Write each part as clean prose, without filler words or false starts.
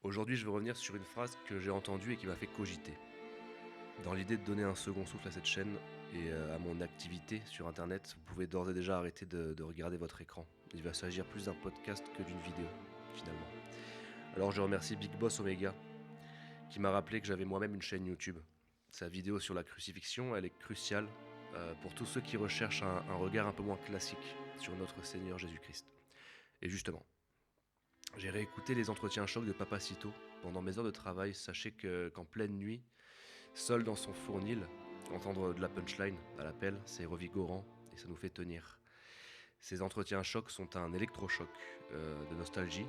Aujourd'hui, je veux revenir sur une phrase que j'ai entendue et qui m'a fait cogiter. Dans l'idée de donner un second souffle à cette chaîne et à mon activité sur internet, vous pouvez d'ores et déjà arrêter de regarder votre écran. Il va s'agir plus d'un podcast que d'une vidéo, finalement. Alors je remercie Big Boss Omega, qui m'a rappelé que j'avais moi-même une chaîne YouTube. Sa vidéo sur la crucifixion, elle est cruciale pour tous ceux qui recherchent un regard un peu moins classique sur notre Seigneur Jésus-Christ. Et justement, j'ai réécouté les entretiens chocs de Papacito pendant mes heures de travail. Sachez qu'en pleine nuit, seul dans son fournil, entendre de la punchline à l'appel, c'est revigorant et ça nous fait tenir. Ces entretiens chocs sont un électrochoc de nostalgie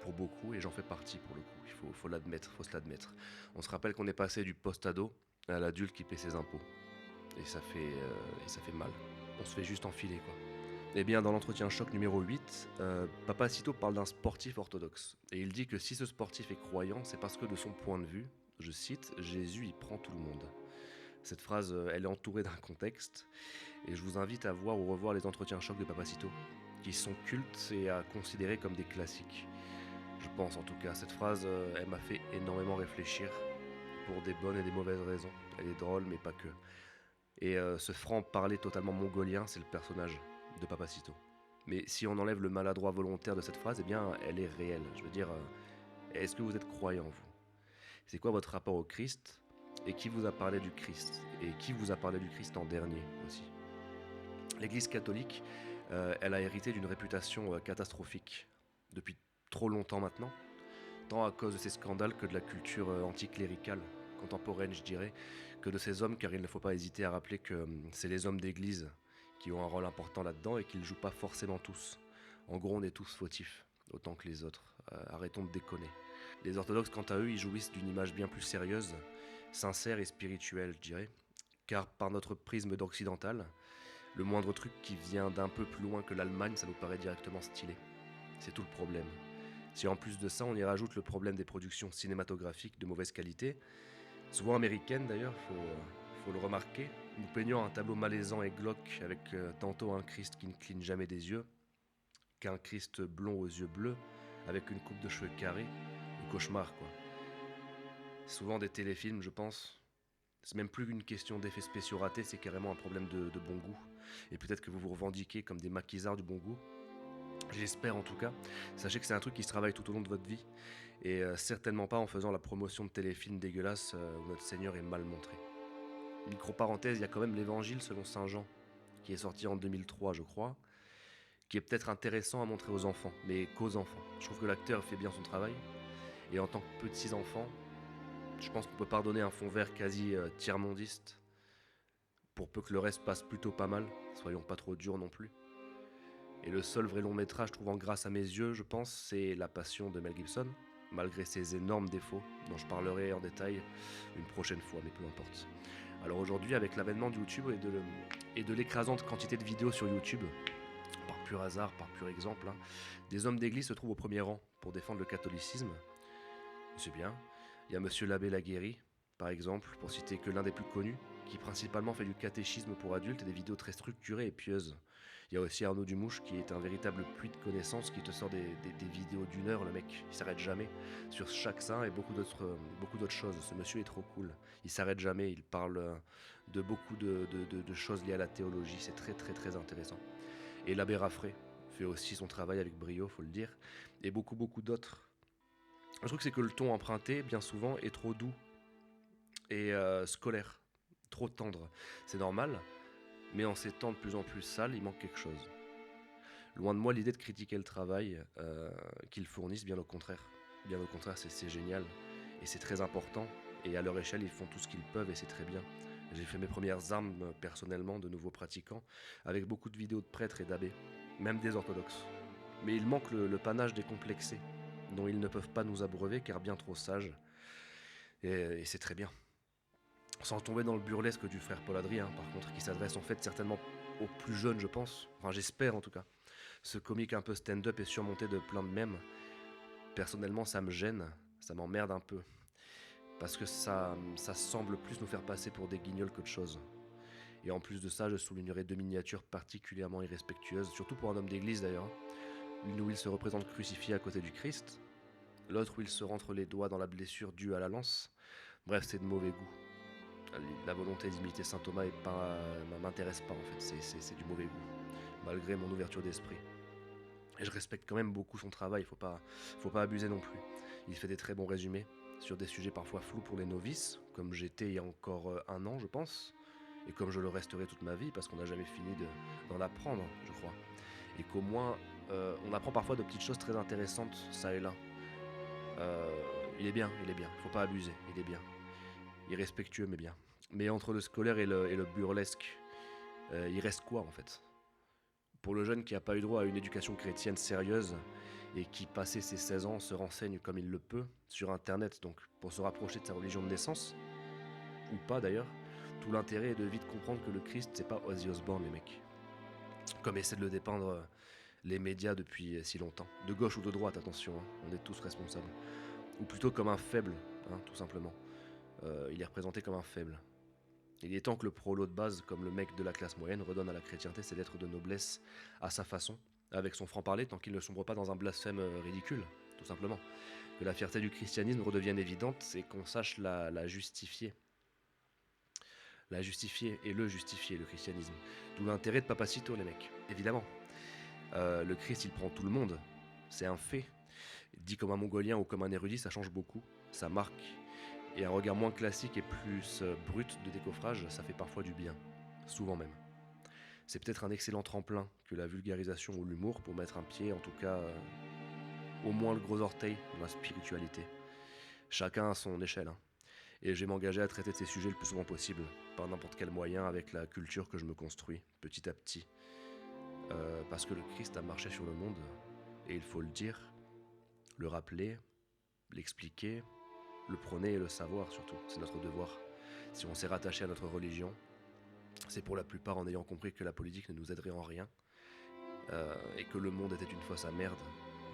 pour beaucoup et j'en fais partie pour le coup. Faut l'admettre, faut se l'admettre. On se rappelle qu'on est passé du post-ado à l'adulte qui paie ses impôts et ça fait mal. On se fait juste enfiler quoi. Eh bien, dans l'entretien choc numéro 8, Papacito parle d'un sportif orthodoxe. Et il dit que si ce sportif est croyant, c'est parce que de son point de vue, je cite, Jésus y prend tout le monde. Cette phrase, elle est entourée d'un contexte, et je vous invite à voir ou revoir les entretiens choc de Papacito, qui sont cultes et à considérer comme des classiques. Je pense en tout cas, cette phrase, elle m'a fait énormément réfléchir, pour des bonnes et des mauvaises raisons. Elle est drôle, mais pas que. Et ce franc-parler totalement mongolien, c'est le personnage de Papacito. Mais si on enlève le maladroit volontaire de cette phrase, eh bien, elle est réelle. Je veux dire, est-ce que vous êtes croyant, vous? C'est quoi votre rapport au Christ? Et qui vous a parlé du Christ? Et qui vous a parlé du Christ en dernier aussi? L'Église catholique, elle a hérité d'une réputation catastrophique depuis trop longtemps maintenant, tant à cause de ces scandales que de la culture anticléricale, contemporaine je dirais, que de ces hommes, car il ne faut pas hésiter à rappeler que c'est les hommes d'église qui ont un rôle important là-dedans et qu'ils ne jouent pas forcément tous. En gros, on est tous fautifs, autant que les autres. Arrêtons de déconner. Les orthodoxes, quant à eux, ils jouissent d'une image bien plus sérieuse, sincère et spirituelle, je dirais, car par notre prisme d'occidental, le moindre truc qui vient d'un peu plus loin que l'Allemagne, ça nous paraît directement stylé. C'est tout le problème. Si en plus de ça, on y rajoute le problème des productions cinématographiques de mauvaise qualité, souvent américaines d'ailleurs, faut le remarquer, nous peignons un tableau malaisant et glauque avec tantôt un Christ qui ne cligne jamais des yeux, qu'un Christ blond aux yeux bleus, avec une coupe de cheveux carrée, le cauchemar quoi. Souvent des téléfilms, je pense. C'est même plus une question d'effets spéciaux ratés, c'est carrément un problème de bon goût. Et peut-être que vous vous revendiquez comme des maquisards du bon goût. J'espère en tout cas. Sachez que c'est un truc qui se travaille tout au long de votre vie. Et certainement pas en faisant la promotion de téléfilms dégueulasses où notre Seigneur est mal montré. Micro-parenthèse, il y a quand même l'évangile selon Saint Jean, qui est sorti en 2003 je crois, qui est peut-être intéressant à montrer aux enfants, mais qu'aux enfants. Je trouve que l'acteur fait bien son travail. Et en tant que petits enfants, je pense qu'on peut pardonner un fond vert quasi tiers-mondiste, pour peu que le reste passe plutôt pas mal, soyons pas trop durs non plus. Et le seul vrai long métrage trouvant grâce à mes yeux, je pense, c'est La Passion de Mel Gibson, malgré ses énormes défauts, dont je parlerai en détail une prochaine fois, mais peu importe. Alors aujourd'hui, avec l'avènement de YouTube et de l'écrasante quantité de vidéos sur YouTube, par pur hasard, par pur exemple, hein, des hommes d'église se trouvent au premier rang pour défendre le catholicisme. C'est bien. Il y a Monsieur l'abbé Laguéry, par exemple, pour citer que l'un des plus connus, qui principalement fait du catéchisme pour adultes et des vidéos très structurées et pieuses. Il y a aussi Arnaud Dumouche qui est un véritable puits de connaissances qui te sort des vidéos d'une heure, le mec, il s'arrête jamais sur chaque saint et beaucoup d'autres choses. Ce monsieur est trop cool, il s'arrête jamais, il parle de beaucoup de choses liées à la théologie, c'est très très très intéressant. Et l'abbé Raffray fait aussi son travail avec brio, faut le dire, et beaucoup d'autres. Le truc c'est que le ton emprunté, bien souvent, est trop doux et scolaire, trop tendre. C'est normal, mais en ces temps de plus en plus sales, il manque quelque chose. Loin de moi l'idée de critiquer le travail qu'ils fournissent, bien au contraire. Bien au contraire, c'est génial et c'est très important. Et à leur échelle, ils font tout ce qu'ils peuvent et c'est très bien. J'ai fait mes premières armes personnellement de nouveaux pratiquants avec beaucoup de vidéos de prêtres et d'abbés, même des orthodoxes. Mais il manque le panache décomplexé, dont ils ne peuvent pas nous abreuver car bien trop sages. Et c'est très bien. Sans tomber dans le burlesque du frère Paul Adrien, par contre, qui s'adresse en fait certainement aux plus jeunes, je pense. Enfin, j'espère en tout cas. Ce comique un peu stand-up est surmonté de plein de mèmes. Personnellement, ça me gêne, ça m'emmerde un peu. Parce que ça semble plus nous faire passer pour des guignols qu'autre chose. Et en plus de ça, je soulignerai deux miniatures particulièrement irrespectueuses, surtout pour un homme d'église d'ailleurs. Une où il se représente crucifié à côté du Christ, L'autre où il se rentre les doigts dans la blessure due à la lance. Bref, c'est de mauvais goût. La volonté d'imiter saint Thomas m'intéresse pas en fait, c'est du mauvais goût, malgré mon ouverture d'esprit. Et je respecte quand même beaucoup son travail, faut pas abuser non plus. Il fait des très bons résumés sur des sujets parfois flous pour les novices, comme j'étais il y a encore un an je pense, et comme je le resterai toute ma vie, parce qu'on n'a jamais fini d'en apprendre, je crois. Et qu'au moins, on apprend parfois de petites choses très intéressantes, ça et là. Euh, il est bien, faut pas abuser, il est bien. Il est respectueux, mais bien. Mais entre le scolaire et le burlesque, il reste quoi en fait? Pour le jeune qui n'a pas eu droit à une éducation chrétienne sérieuse et qui, passé ses 16 ans, se renseigne comme il le peut sur internet, donc pour se rapprocher de sa religion de naissance, ou pas d'ailleurs, tout l'intérêt est de vite comprendre que le Christ, c'est pas Ozzy Osbourne, les mecs. Comme essaient de le dépeindre les médias depuis si longtemps. De gauche ou de droite, attention, hein, on est tous responsables. Ou plutôt comme un faible, hein, tout simplement. Il est représenté comme un faible. Il est temps que le prolo de base, comme le mec de la classe moyenne, redonne à la chrétienté ses lettres de noblesse à sa façon, avec son franc-parler, tant qu'il ne sombre pas dans un blasphème ridicule, tout simplement. Que la fierté du christianisme redevienne évidente et qu'on sache la justifier. La justifier et le justifier, le christianisme. D'où l'intérêt de Papacito, les mecs, évidemment. Le Christ, il prend tout le monde, c'est un fait. Dit comme un mongolien ou comme un érudit, ça change beaucoup, ça marque. Et un regard moins classique et plus brut de décoffrage, ça fait parfois du bien, souvent même. C'est peut-être un excellent tremplin que la vulgarisation ou l'humour pour mettre un pied, en tout cas au moins le gros orteil dans la spiritualité. Chacun à son échelle, hein. Et je vais m'engager à traiter de ces sujets le plus souvent possible, par n'importe quel moyen, avec la culture que je me construis, petit à petit. Parce que le Christ a marché sur le monde, et il faut le dire, le rappeler, l'expliquer, le prôner et le savoir surtout, c'est notre devoir. Si on s'est rattaché à notre religion, c'est pour la plupart en ayant compris que la politique ne nous aiderait en rien, et que le monde était une fosse à merde,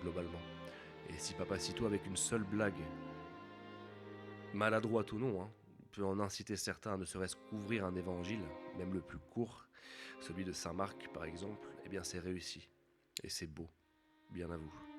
globalement. Et si Papacito, avec une seule blague, maladroite ou non, hein, peut en inciter certains à ne serait-ce qu'ouvrir un évangile, même le plus court, celui de Saint Marc par exemple, eh bien c'est réussi. Et c'est beau, bien à vous.